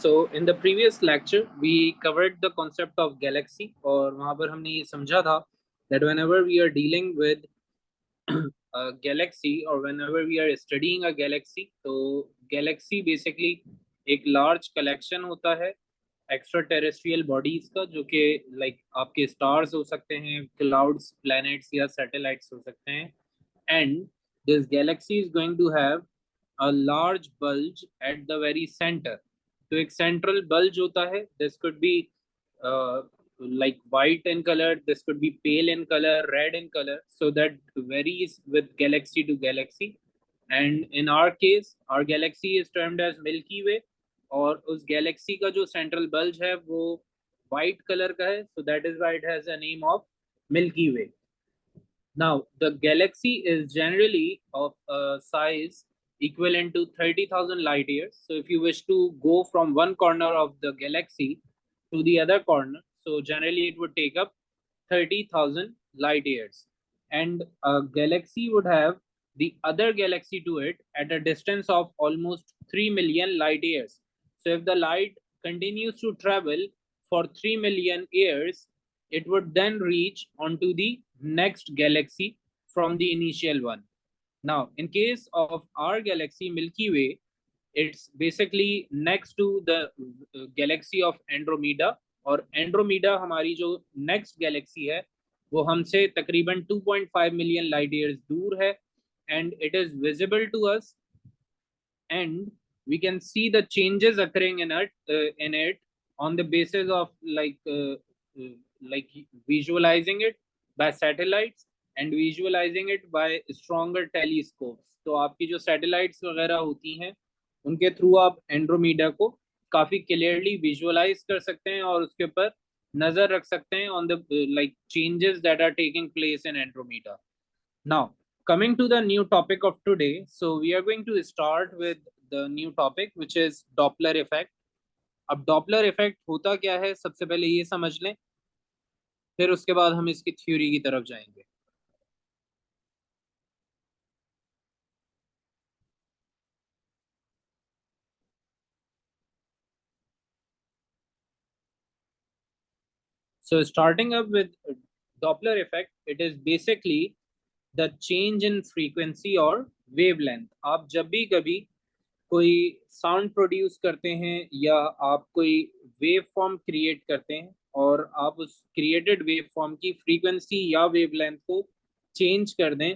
So in the previous lecture we covered the concept of galaxy और वहाँ पर हमने ये समझा था that whenever we are dealing with a galaxy or whenever we are studying a galaxy तो galaxy basically एक large collection होता है एक्स्ट्रा टेरेस्ट्रियल बॉडीज का जो कि लाइक आपके स्टार्स हो सकते हैं, क्लाउड्स, प्लैनेट्स या सैटेलाइट्स हो सकते हैं। And this galaxy is going to have a large bulge at the very centre. तो एक सेंट्रल बल्ज होता है, this could be like white in color, this could be pale in color, red in color, so that varies with galaxy to galaxy. And in our case our galaxy is termed as Milky Way और उस Galaxy का जो central bulge है वो white colour का है, so that is why it has a name of Milky Way. Now the galaxy is generally of a size equivalent to 30,000 light years. So if you wish to go from one corner of the galaxy to the other corner, so generally it would take up 30,000 light years, and a galaxy would have the other galaxy to it at a distance of almost 3 million light years. So if the light continues to travel for 3 million years, it would then reach onto the next galaxy from the initial one. Now, in case of our galaxy Milky Way, it's basically next to the galaxy of Andromeda, और एंड्रोमीडा हमारी जो next Galaxy है वो हमसे तकरीबन 2.5 million light years दूर है, and it is visible to us and we can see the changes occurring in it on the basis of like visualizing it by satellites and visualizing it by stronger telescopes. तो आपकी जो satellites वगैरह होती हैं उनके through आप एंड्रोमीडा को काफी क्लियरली विजुअलाइज कर सकते हैं और उसके ऊपर नजर रख सकते हैं on the like changes that are taking place in Andromeda. Now, coming to the new topic of today, so we are going to start with the new topic which is Doppler effect. अब Doppler effect होता क्या है सबसे पहले ये समझ लें, फिर उसके बाद हम इसकी थ्योरी की तरफ जाएंगे. So starting up with Doppler effect, it is basically the change in frequency और wavelength. आप जब भी कभी कोई साउंड प्रोड्यूस करते हैं या आप कोई वेव फॉर्म क्रिएट करते हैं और आप उस क्रिएटेड वेव फॉर्म की फ्रीक्वेंसी या वेवलेंथ को चेंज कर दें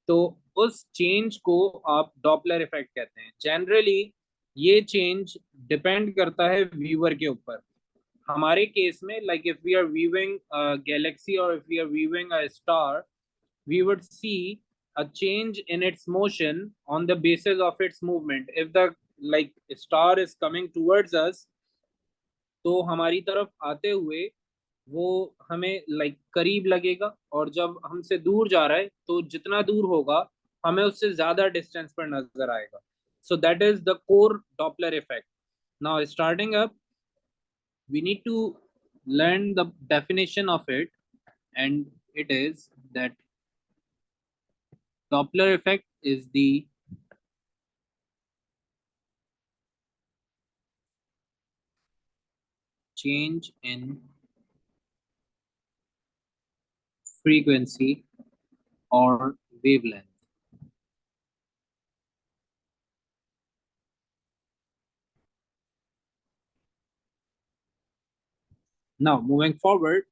तो उस चेंज को आप डॉपलर इफेक्ट कहते हैं. जनरली ये चेंज डिपेंड करता है व्यूअर के ऊपर. हमारे केस में like if we are viewing galaxy और if we are viewing a star, we would see a change in its motion on the basis of its movement. If the like star is coming towards us, तो हमारी तरफ आते हुए वो हमें like करीब लगेगा, और जब हमसे दूर जा रहा है तो जितना दूर होगा हमें उससे ज्यादा डिस्टेंस पर नजर आएगा. So that is the core Doppler effect. Now starting up, we need to learn the definition of it, and it is that Doppler effect is the change in frequency or wavelength. Now moving forward,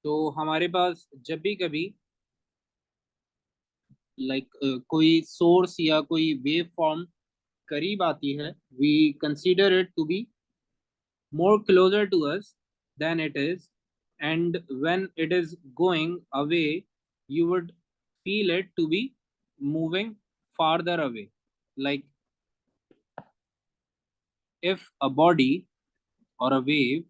तो हमारे पास जब भी कभी कोई source या कोई wave form करीब आती है, we consider it to be more closer to us than it is, and when it is going away you would feel it to be moving farther away. Like if a body or a wave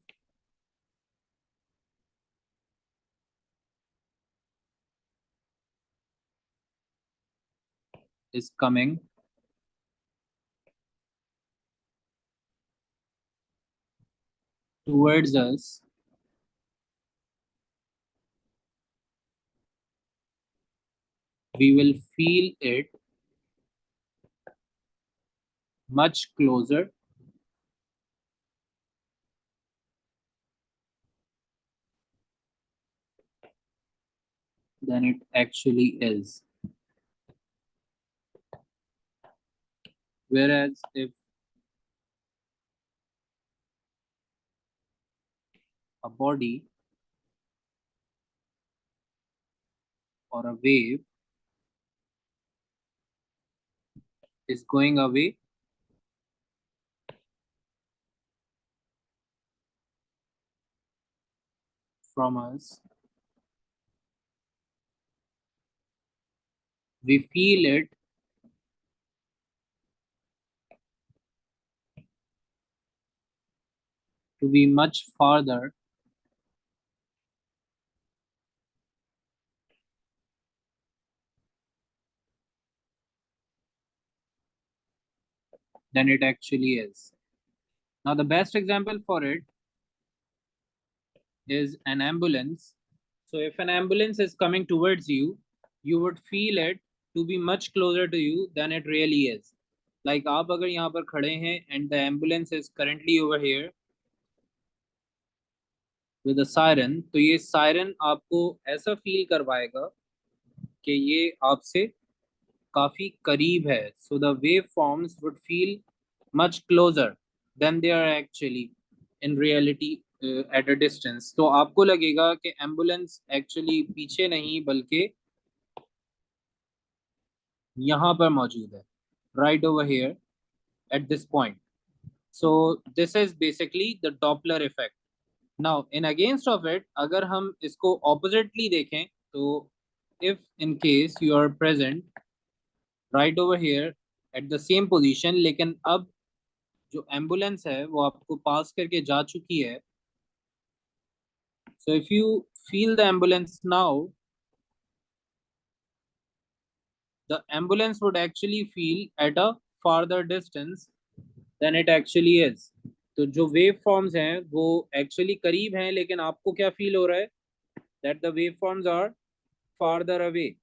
is coming towards us, we will feel it much closer than it actually is. Whereas if a body or a wave is going away from us, we feel it to be much farther than it actually is. Now, the best example for it is an ambulance. So, if an ambulance is coming towards you, you would feel it to be much closer to you than it really is. Like आप अगर यहाँ पर खड़े हैं and the ambulance is currently over here with a siren, तो ये siren आपको ऐसा feel करवाएगा कि ये आपसे काफी करीब है. So the waveforms would feel much closer than they are actually in reality at a distance. तो आपको लगेगा कि एम्बुलेंस एक्चुअली पीछे नहीं बल्कि यहाँ पर मौजूद है, right over here at this point. So this is basically the Doppler effect. Now in against of it, अगर हम इसको oppositely देखें तो if in case you are present right over here at the same position, लेकिन अब जो ambulance है वो आपको पास करके जा चुकी है. So if you feel the ambulance now, the ambulance would actually feel at a farther distance than it actually is. तो जो वेव फॉर्म्स हैं वो एक्चुअली करीब हैं, लेकिन आपको क्या फील हो रहा है? That the waveforms are farther away.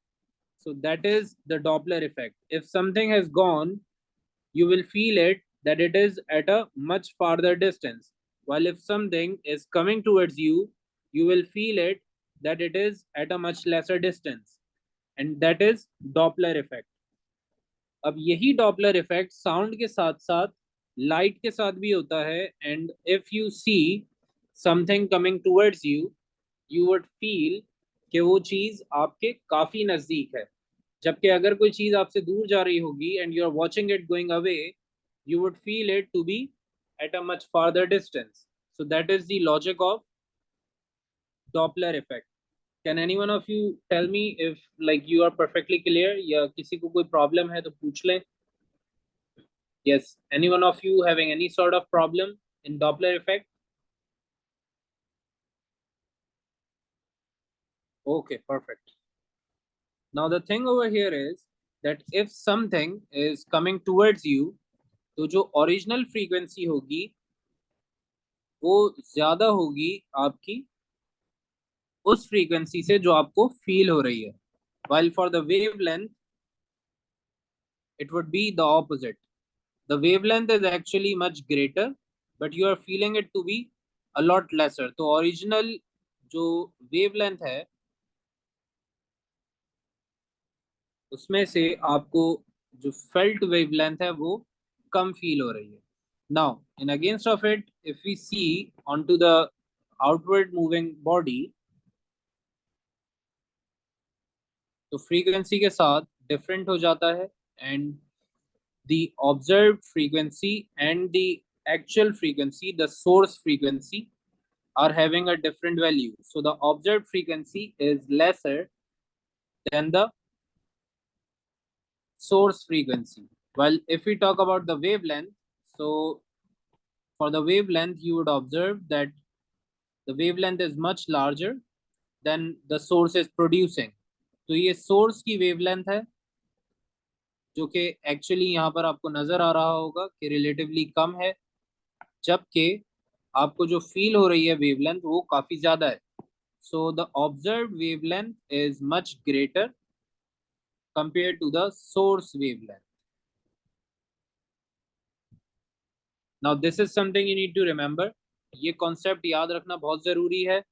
So that is the Doppler effect. If something has gone, you will feel it that it is at a much farther distance. While if something is coming towards you, you will feel it that it is at a much lesser distance. And that is Doppler effect. अब यही Doppler effect sound के साथ साथ light के साथ भी होता है. And if you see something coming towards you, you would feel कि वो चीज आपके काफी नजदीक है. जबकि अगर कोई चीज आपसे दूर जा रही होगी and you are watching it going away, you would feel it to be at a much farther distance. So that is the logic of Doppler effect. Can any one of you tell me if like you are perfectly clear या किसी को कोई problem है तो पूछ लें. Yes, any one of you having any sort of problem in Doppler effect? Okay, perfect. Now the thing over here is that if something is coming towards you, तो जो ओरिजिनल फ्रीक्वेंसी होगी वो ज्यादा होगी आपकी उस फ्रीक्वेंसी से जो आपको फील हो रही है. While for the wavelength, it would be the opposite. The wavelength is actually much greater, but you are feeling it to be a lot lesser. तो ओरिजिनल जो wavelength है उसमें से आपको जो felt wavelength है वो कम फील हो रही है. Now, in against of it, if we see onto the outward moving body, तो फ्रीक्वेंसी के साथ डिफरेंट हो जाता है. And the observed frequency and the actual frequency, the source frequency, are having a different value. So the observed frequency is lesser than the source frequency. Well, if we talk about the wavelength, so for the wavelength, you would observe that the wavelength is much larger than the source is producing. तो ये source की wavelength है जो कि actually यहाँ पर आपको नजर आ रहा होगा कि रिलेटिवली कम है, जबकि आपको जो फील हो रही है वेवलेंथ वो काफी ज्यादा है. So the observed wavelength is much greater compare to the source wavelength. Now this is something you need to remember. ये कॉन्सेप्ट याद रखना बहुत जरूरी है.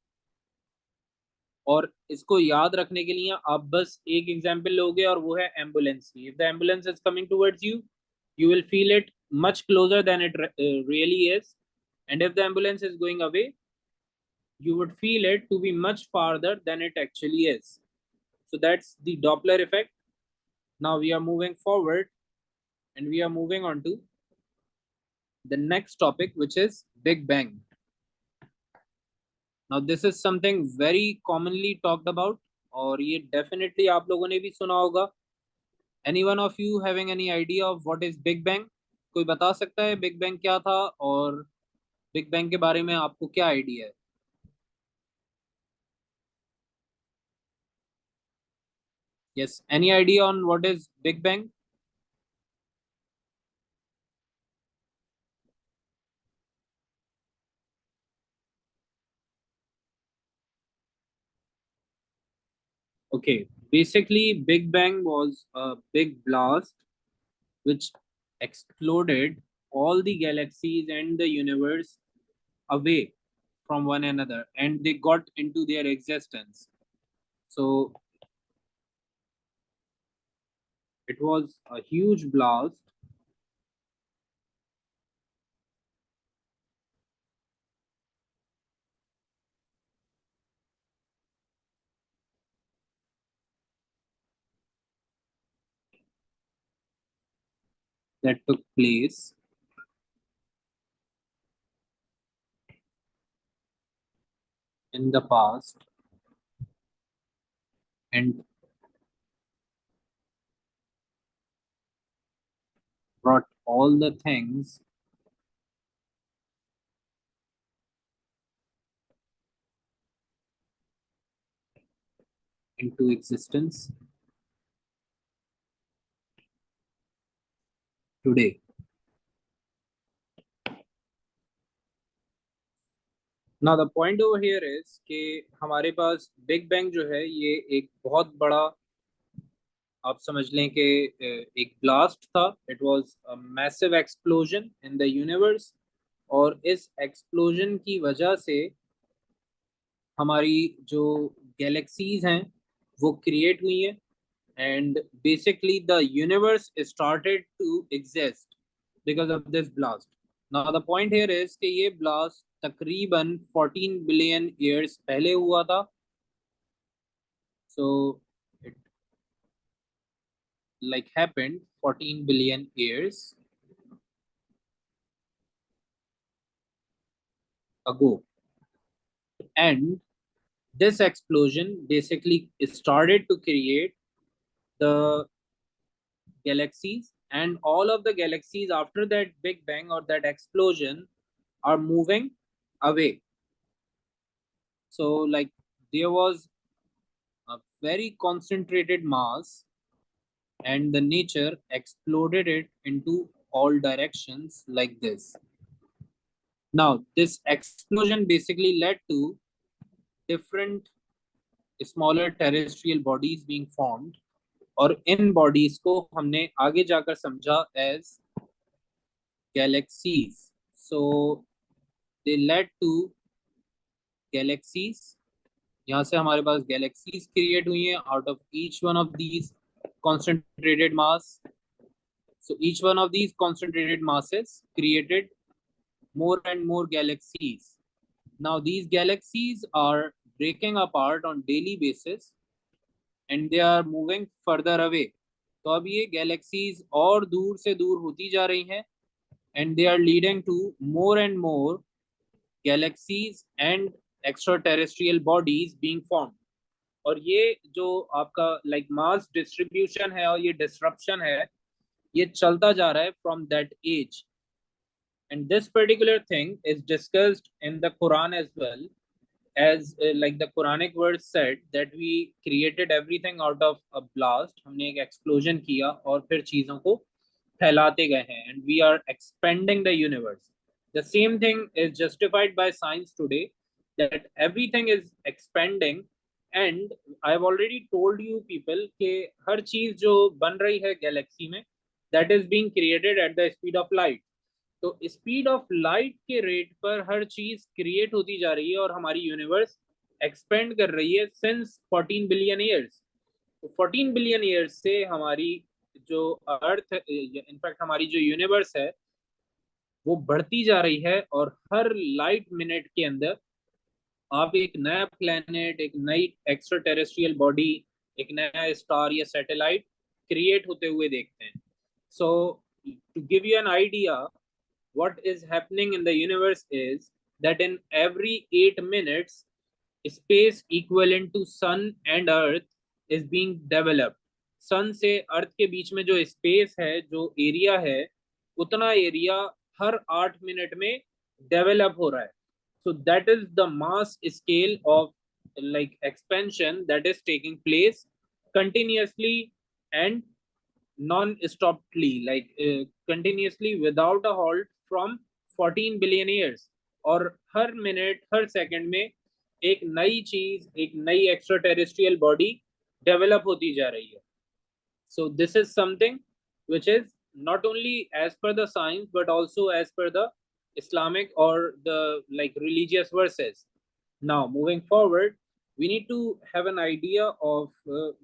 और इसको याद रखने के लिए आप बस एक एग्जांपल लोगे और वो है एम्बुलेंस की. If the ambulance is coming towards you, you will feel it much closer than it really is, and if the ambulance is going away, you would feel it to be much farther than it actually is. So that's the Doppler effect. Now we are moving forward and we are moving on to the next topic, which is Big Bang. Now this is something very commonly talked about, और ये definitely आप लोगों ने भी सुना होगा. Any one of you having any idea of what is Big Bang? कोई बता सकता है Big Bang क्या था और Big Bang के बारे में आपको क्या आइडिया है? Yes, any idea on what is Big Bang? Okay, basically, Big Bang was a big blast which exploded all the galaxies and the universe away from one another and they got into their existence. So it was a huge blast that took place in the past and brought all the things into existence today. Now the point over here is कि हमारे पास big bang जो है ये एक बहुत बड़ा, आप समझ लें कि एक ब्लास्ट था. It was a massive explosion in the universe और इस एक्सप्लोजन की वजह से हमारी जो गैलेक्सीज हैं वो क्रिएट हुई हैं and basically the universe started to exist because of this blast. Now the point here is कि ये ब्लास्ट तकरीबन 14 बिलियन ईयर्स पहले हुआ था. So it like happened 14 billion years ago, and this explosion basically started to create the galaxies, and all of the galaxies after that big bang or that explosion are moving away. So like there was a very concentrated mass and the nature exploded it into all directions like this. Now this explosion basically led to different smaller terrestrial bodies being formed, और in bodies को हमने आगे जाकर समझा as galaxies. So they led to galaxies. यहाँ से हमारे पास गैलेक्सीज क्रिएट हुई हैं out of each one of these concentrated mass. So each one of these concentrated masses created more and more galaxies. Now these galaxies are breaking apart on daily basis and they are moving further away. तो अब ये galaxies और दूर से दूर होती जा रही हैं and they are leading to more and more galaxies and extraterrestrial bodies being formed. और ये जो आपका लाइक मास डिस्ट्रीब्यूशन है और ये डिसरप्शन है ये चलता जा रहा है from that age. And this particular thing is discussed in the Quran as well, as like the Quranic words said that we created everything out of a blast. हमने एक explosion किया और फिर चीजों को फैलाते गए हैं and we are expanding the universe. The same thing is justified by science today that everything is expanding. And I have already told you people कि हर चीज जो बन रही है गैलेक्सी में that is being created at the speed of light. तो speed of light के rate पर हर चीज क्रिएट होती जा रही है और हमारी यूनिवर्स एक्सपेंड कर रही है सिंस 14 बिलियन ईयर्स। तो 14 बिलियन ईयर्स से हमारी जो अर्थ, इनफैक्ट हमारी जो यूनिवर्स है वो बढ़ती जा रही है, और हर लाइट मिनट के अंदर आप एक नया प्लेनेट, एक नई एक्स्ट्रा टेरेस्ट्रियल बॉडी, एक नया स्टार या सैटेलाइट क्रिएट होते हुए देखते हैं। So to give you an idea what is happening in the universe is that in every 8 minutes space equivalent to sun and earth is being developed। सन से अर्थ के बीच में जो स्पेस है, जो एरिया है, उतना एरिया हर 8 मिनट में डेवलप हो रहा है। so that is the mass scale of like expansion that is taking place continuously and non-stoply, like continuously without a halt from 14 billion years। और हर मिनट हर सेकंड में एक नई चीज, एक नई एक्स्ट्रा टेरेस्ट्रियल बॉडी डेवलप होती जा रही है। so this is something which is not only as per the science but also as per the Islamic or the like religious verses। now moving forward, we need to have an idea of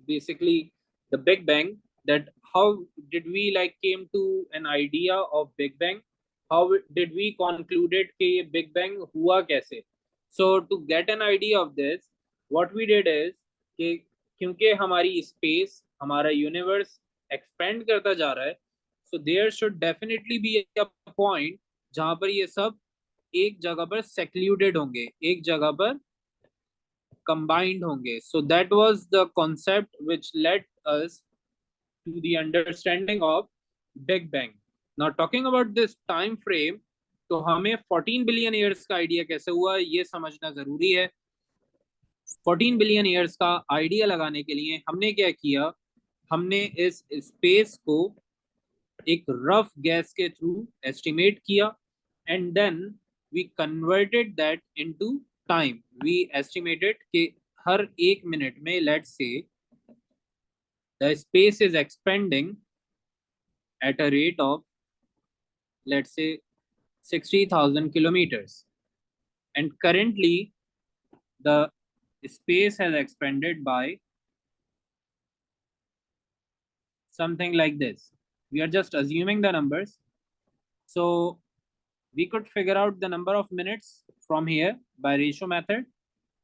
basically the Big Bang, that how did we like came to an idea of Big Bang, how did we concluded कि ये Big Bang हुआ कैसे। so to get an idea of this, what we did is कि क्योंकि हमारी space, हमारा universe expand करता जा रहा है, so there should definitely be a point जहां पर ये सब एक जगह पर सेक्लूडेड होंगे, एक जगह पर कंबाइंड होंगे। So that was the concept which led us to the understanding of Big Bang. Now talking about this time frame, तो हमें 14 बिलियन ईयर्स का आइडिया कैसे हुआ ये समझना जरूरी है। 14 बिलियन ईयर्स का आइडिया लगाने के लिए हमने क्या किया, हमने इस स्पेस को एक रफ गैस के थ्रू एस्टिमेट किया, and then we converted that into time. We estimated कि हर 1 मिनट में let's say the space is expanding at a rate of let's say 60,000 kilometers, and currently the space has expanded by something like this। we are just assuming the numbers, so we could figure out the number of minutes from here by ratio method।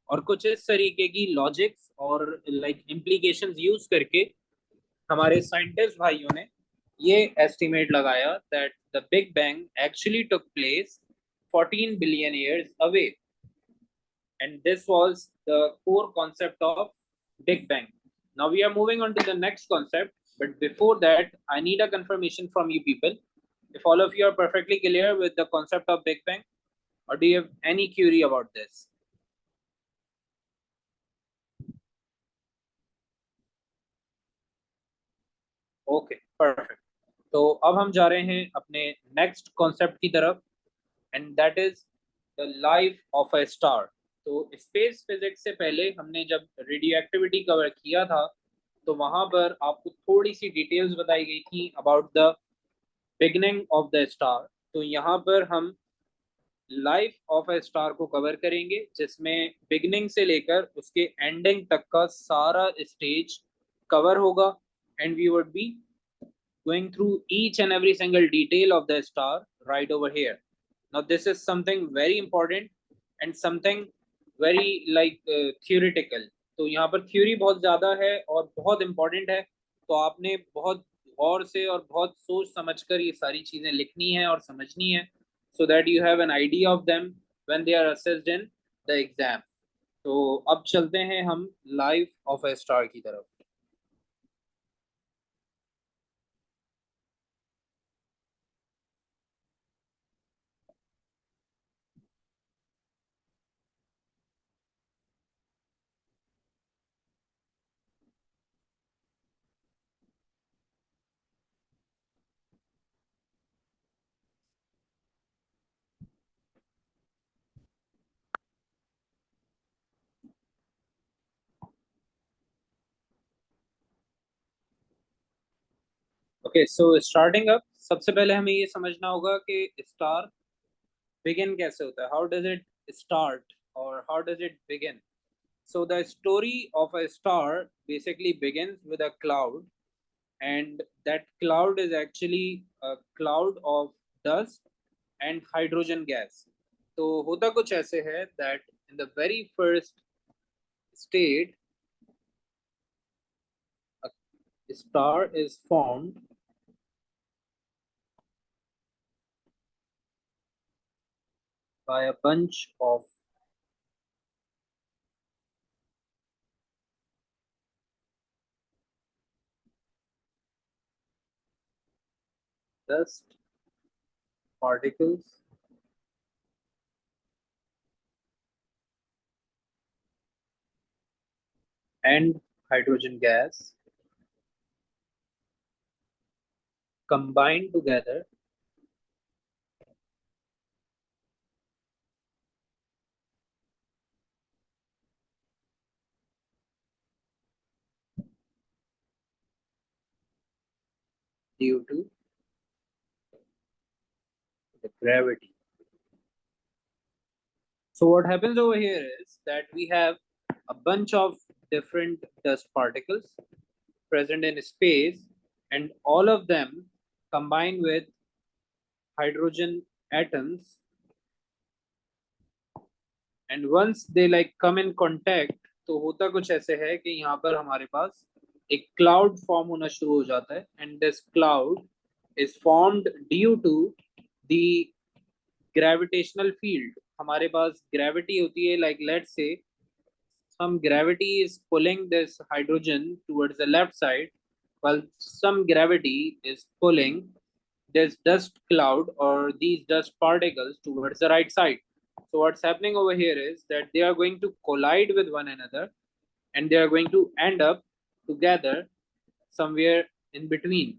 और कुछ इस तरीके की logics और like implications use करके हमारे scientist भाइयों ने ये एस्टिमेट लगाया that the big bang actually took place 14 billion years away, and this was the core concept of Big Bang। Now we are moving on to the next concept, but before that, I need a confirmation from you people. If all of you are perfectly clear with the concept of Big Bang, or do you have any query about this? Okay, perfect। तो अब हम जा रहे हैं अपने next concept की तरफ, and that is the life of a star. तो स्पेस फिजिक्स से पहले हमने जब रेडियो एक्टिविटी कवर किया था, तो वहां पर आपको थोड़ी सी डिटेल्स बताई गई थी about the beginning of the star. तो यहाँ पर हम लाइफ ऑफ अ स्टार को कवर करेंगे, जिसमें बिगनिंग से लेकर उसके एंडिंग तक का सारा स्टेज कवर होगा, and we would be going through each and every single detail of the star right over here। Now this is something very important and something very like theoretical। तो यहाँ पर theory बहुत ज़्यादा है और बहुत important है, तो आपने बहुत गौर से और बहुत सोच समझकर ये सारी चीज़ें लिखनी है और समझनी है, so that you have an idea of them when they are assessed in the exam। तो अब चलते हैं हम लाइफ ऑफ a स्टार की तरफ। ओके, सो स्टार्टिंग अप, सबसे पहले हमें ये समझना होगा कि स्टार बिगिन कैसे होता है, हाउ डज इट स्टार्ट और how does it begin. So the story of a star basically begins with a cloud, and that cloud is actually a cloud of dust and hydrogen gas. तो होता कुछ ऐसे है that in the very first state a star is formed by a bunch of dust particles and hydrogen gas combined together due to the gravity. So what happens over here is that we have a bunch of different dust particles present in space, and all of them combine with hydrogen atoms, and once they like come in contact, तो होता कुछ ऐसे है कि यहाँ पर हमारे पास एक क्लाउड फॉर्म होना शुरू हो जाता है, and this cloud is formed due to the gravitational field. हमारे पास ग्रेविटी होती है, like let's say some gravity is pulling this hydrogen towards the left side, while some gravity is pulling this dust cloud or these dust particles towards the right side. So what's happening over here is that they are going to collide with one another, and they are going to end up together somewhere in between.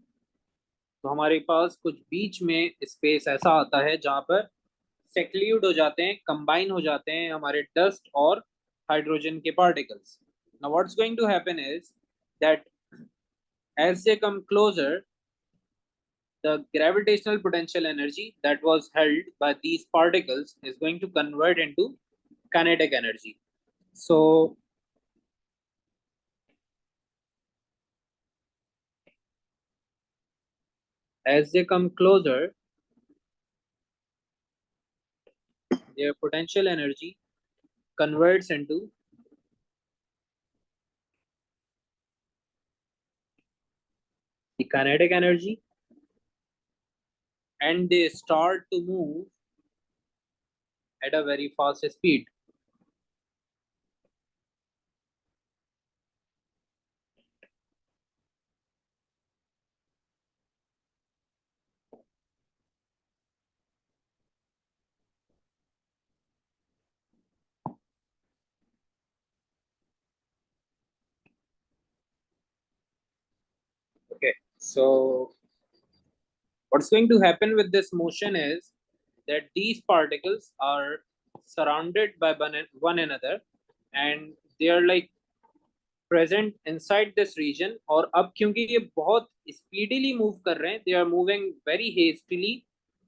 तो हमारे पास कुछ बीच में space ऐसा आता है जहां पर सेक्ल्यूड हो जाते हैं, कंबाइन हो जाते हैं हमारे डस्ट और हाइड्रोजन के particles. Now what's going to happen is that as they come closer, the gravitational potential energy that was held by these particles is going to convert into kinetic energy. So as they come closer, their potential energy converts into the kinetic energy, and they start to move at a very fast speed. Okay, so what's going to happen with this motion is that these particles are surrounded by one another, and they are like present inside this region. और अब क्योंकि ये बहुत speedily move कर रहे हैं, they are moving very hastily.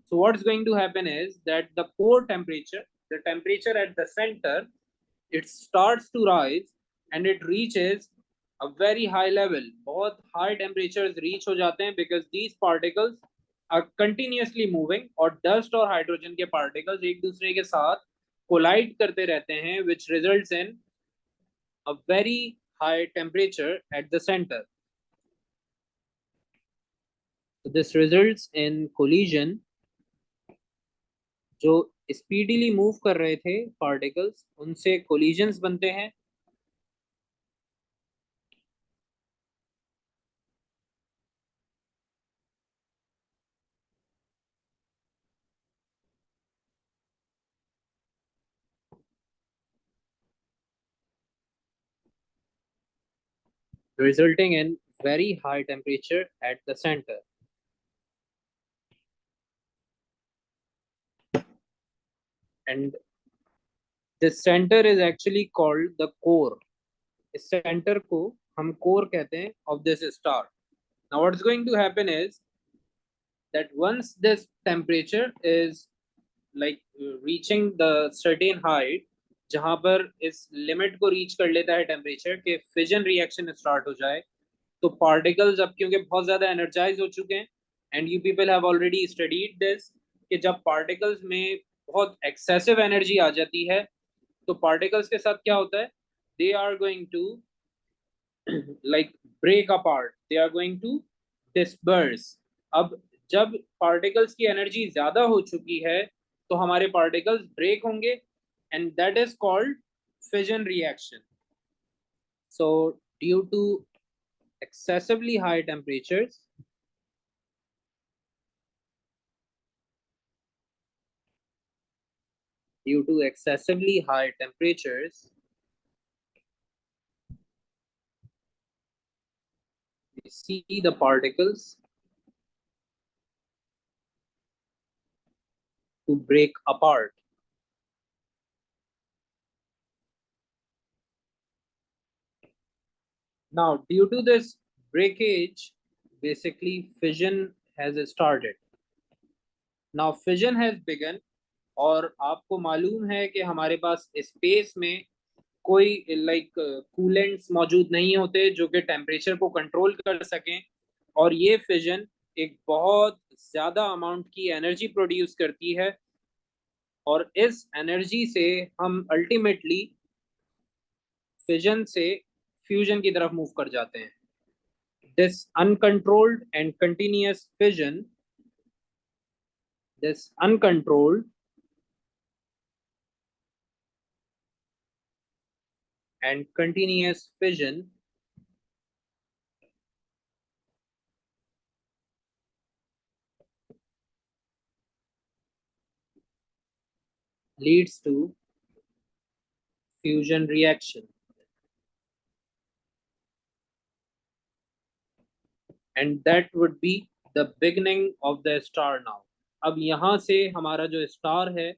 So what's going to happen is that the core temperature, the temperature at the center, it starts to rise and it reaches a very high level. बहुत high temperatures reach हो जाते हैं because these particles are continuously moving, और dust और hydrogen के particles एक दूसरे के साथ collide करते रहते हैं, which results in a very high temperature at the center. So this results in collision. जो स्पीडीली मूव कर रहे थे पार्टिकल्स, उनसे कोलिजन्स बनते हैं, resulting in very high temperature at the center. And this center is actually called the core. इस center को हम core कहते हैं of this star. Now what's going to happen is that once this temperature is like reaching the certain height, जहां पर इस limit को reach कर लेता है टेम्परेचर के फिजन रिएक्शन स्टार्ट हो जाए, तो पार्टिकल्स अब क्योंकि बहुत ज्यादा एनर्जाइज हो चुके हैं, and you people have already studied this, कि जब पार्टिकल्स में बहुत एक्सेसिव एनर्जी आ जाती है तो पार्टिकल्स के साथ क्या होता है, they are going to like break apart, they are going to disperse. अब जब पार्टिकल्स की एनर्जी ज्यादा हो चुकी है तो हमारे पार्टिकल्स ब्रेक होंगे, and that is called fission reaction. So due to excessively high temperatures, due to excessively high temperatures, we see the particles to break apart. Now, due to this breakage, basically fission has started. Now, fission has begun, और आपको मालूम है कि हमारे पास space में कोई like coolants मौजूद नहीं होते जो कि टेम्परेचर को कंट्रोल कर सकें, और ये फिजन एक बहुत ज्यादा अमाउंट की एनर्जी प्रोड्यूस करती है, और इस एनर्जी से हम अल्टीमेटली फिजन से फ्यूजन की तरफ मूव कर जाते हैं. This uncontrolled and continuous fission, this uncontrolled and continuous fission leads to fusion reaction, and that would be the beginning of the star now. अब यहाँ से हमारा जो स्टार है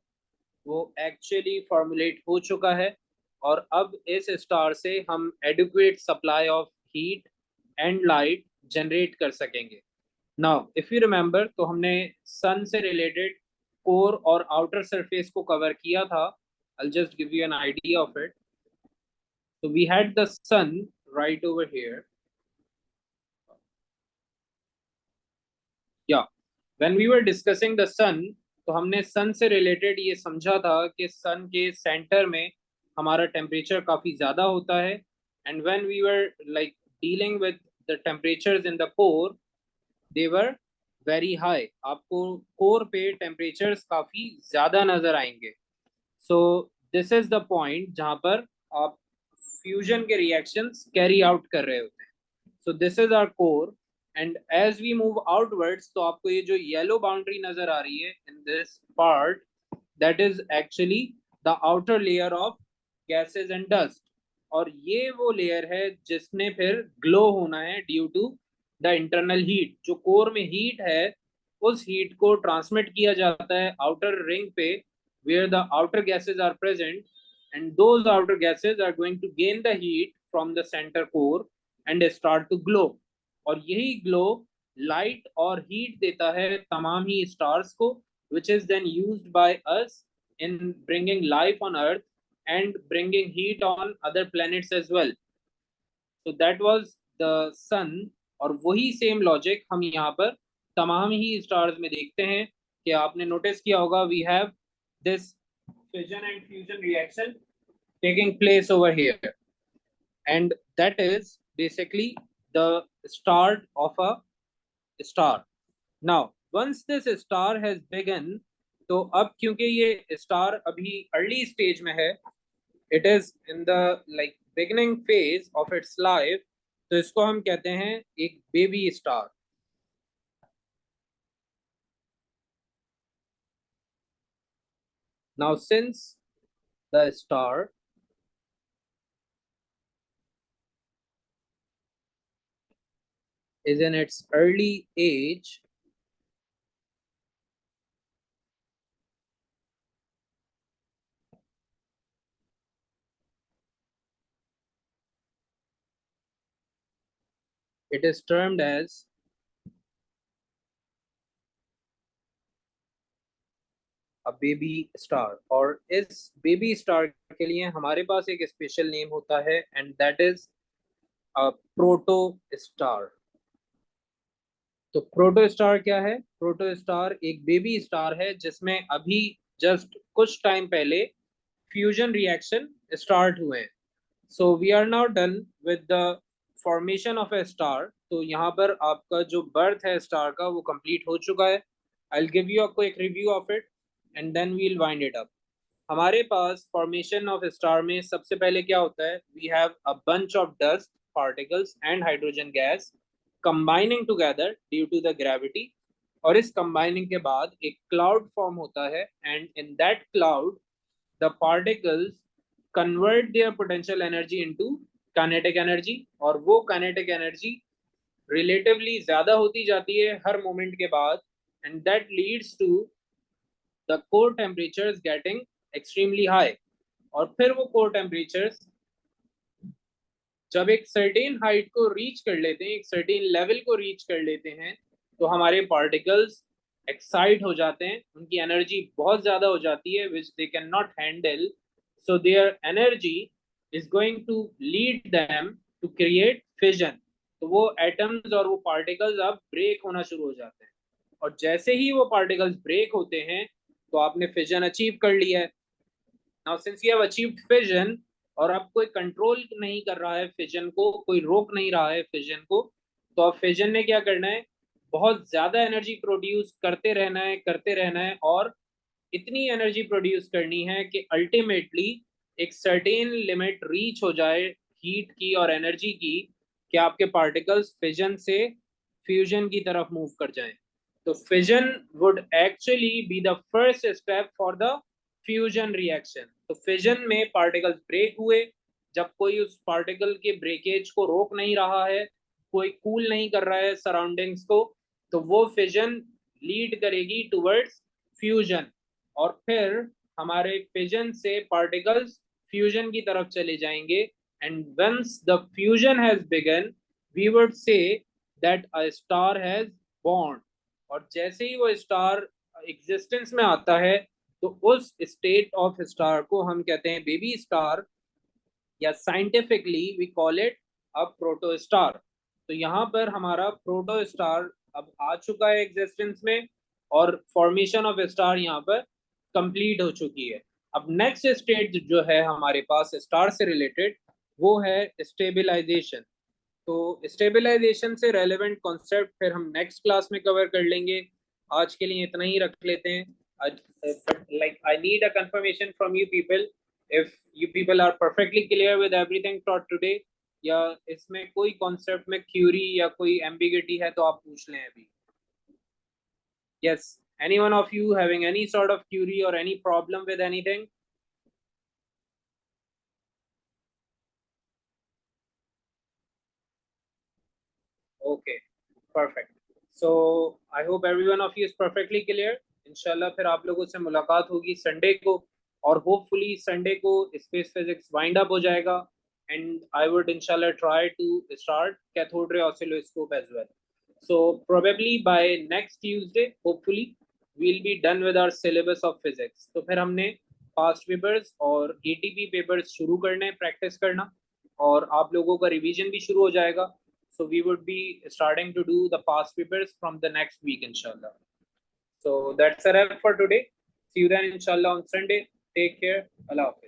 वो एक्चुअली फॉर्मुलेट हो चुका है, और अब इस स्टार से हम adequate supply of heat and light generate कर सकेंगे. नाउ इफ यू रिमेंबर, तो हमने सन से रिलेटेड कोर और आउटर सरफेस को कवर किया था. I'll just give you an idea of it. So we had the sun right over here. या when we were discussing the sun, तो हमने सन से रिलेटेड ये समझा था कि सन के सेंटर में हमारा टेम्परेचर काफी ज्यादा होता है, and when we were like dealing with the temperatures in the core, they were very high. आपको कोर पे टेम्परेचर्स काफी ज्यादा नजर आएंगे. So this is the point जहां पर आप फ्यूजन के रिएक्शंस कैरी आउट कर रहे होते हैं. So this is our core, and as we move outwards, तो आपको ये जो येलो बाउंड्री नजर आ रही है in this part, that is actually the outer layer of gases and dust. और ये वो लेयर है जिसने फिर ग्लो होना है due to the internal heat. जो कोर में हीट है, उस हीट को ट्रांसमिट किया जाता है आउटर रिंग पे, where the outer gases are present, and those outer gases are going to gain the heat from the center core and start to glow. और यही ग्लो लाइट और हीट देता है तमाम ही स्टार्स को, which is then used by us in bringing life on earth and bringing heat on other planets as well. So that was the sun. और वही same logic हम यहाँ पर तमाम ही स्टार्स में देखते हैं, कि आपने नोटिस किया होगा we have this fission and fusion reaction taking place over here, and that is basically the start of a star. Now once this star has begun, तो अब क्योंकि ये स्टार अभी अर्ली स्टेज में है, it is in the like beginning phase of its life, तो इसको हम कहते हैं एक baby star. Now since the star is in its early age, it is termed a baby star, और इस बेबी स्टार के लिए हमारे पास एक स्पेशल नेम होता है and that is a proto star. तो प्रोटो स्टार क्या है? प्रोटो स्टार एक बेबी स्टार है जिसमें अभी जस्ट कुछ टाइम पहले फ्यूजन रिएक्शन स्टार्ट हुए हैं। So we are now done with the formation of a star. तो यहाँ पर आपका जो बर्थ है स्टार का वो कंप्लीट हो चुका है। I will give you a quick review of it and then we will wind it up. हमारे पास फॉर्मेशन ऑफ स्टार में सबसे पहले क्या होता है? We have a bunch of dust particles and hydrogen gas combining together due to the gravity. और इस कंबाइनिंग के बाद एक क्लाउड फॉर्म होता है and in that cloud the particles convert their potential energy into kinetic energy, और वो kinetic energy relatively ज्यादा होती जाती है हर मोमेंट के बाद, and that leads to the core temperatures getting extremely high। और फिर वो core temperatures जब एक सर्टेन हाइट को रीच कर लेते हैं, एक सर्टेन लेवल को रीच कर लेते हैं, तो हमारे पार्टिकल्स एक्साइट हो जाते हैं, उनकी एनर्जी बहुत ज्यादा हो जाती है which they can not handle. So their energy is going to lead them to create fission. तो वो एटम्स और वो पार्टिकल्स अब ब्रेक होना शुरू हो जाते हैं, और जैसे ही वो पार्टिकल्स ब्रेक होते हैं तो आपने फिजन अचीव कर लिया है। Now since you have achieved fission, और अब कोई कंट्रोल नहीं कर रहा है फिजन को, कोई रोक नहीं रहा है फिजन को, तो अब फिजन ने क्या करना है? बहुत ज्यादा एनर्जी प्रोड्यूस करते रहना है, करते रहना है, और इतनी एनर्जी प्रोड्यूस करनी है कि अल्टीमेटली एक सर्टेन लिमिट रीच हो जाए हीट की और एनर्जी की, कि आपके पार्टिकल्स फिजन से फ्यूजन की तरफ मूव कर जाएं। तो fission would actually be the first step for the fusion reaction. तो फिजन में पार्टिकल्स ब्रेक हुए, जब कोई उस पार्टिकल के ब्रेकेज को रोक नहीं रहा है, कोई कूल नहीं कर रहा है सराउंडिंग्स को, तो वो फिजन लीड करेगी टुवर्ड्स फ्यूजन। और फिर हमारे फिजन से पार्टिकल्स फ्यूजन की तरफ चले जाएंगे, and once the fusion has begun we would say that a star has born. और जैसे ही वो स्टार एग्जिस्टेंस में आता है तो उस स्टेट ऑफ स्टार को हम कहते हैं बेबी स्टार, या scientifically we call it a proto star. तो यहाँ पर हमारा प्रोटो स्टार अब आ चुका है एग्जिस्टेंस में, और फॉर्मेशन ऑफ स्टार यहाँ पर कंप्लीट हो चुकी है। अब नेक्स्ट स्टेज जो है हमारे पास स्टार से रिलेटेड, वो है स्टेबिलाईजेशन। तो स्टेबिलाईजेशन से रेलेवेंट कॉन्सेप्ट फिर हम नेक्स्ट क्लास में कवर कर लेंगे। आज के लिए इतना ही रख लेते हैं। Like I need a confirmation from you people if you people are perfectly clear with everything taught today, या इसमें कोई कॉन्सेप्ट में क्यूरी या कोई एम्बिगिटी है तो आप पूछ लें अभी। Yes, any one of you having any sort of query or any problem with anything? Okay, perfect. So I hope every one of you is perfectly clear. इंशाल्लाह फिर आप लोगों से मुलाकात होगी संडे को, और होपफुली संडे को स्पेस फिजिक्स वाइंड अप हो जाएगा, एंड आई वुड इंशाल्लाह try to start cathode ray oscilloscope as well. So probably by next Tuesday, hopefully, we'll be done with our syllabus of physics. तो फिर हमने past papers और ATP papers शुरू करने, practice करना, और आप लोगों का रिवीजन भी शुरू हो जाएगा। So we would be starting to do the past papers from the next week, inshallah. So that's a wrap for today. See you then, inshallah, on Sunday. Take care. Allah Hafiz.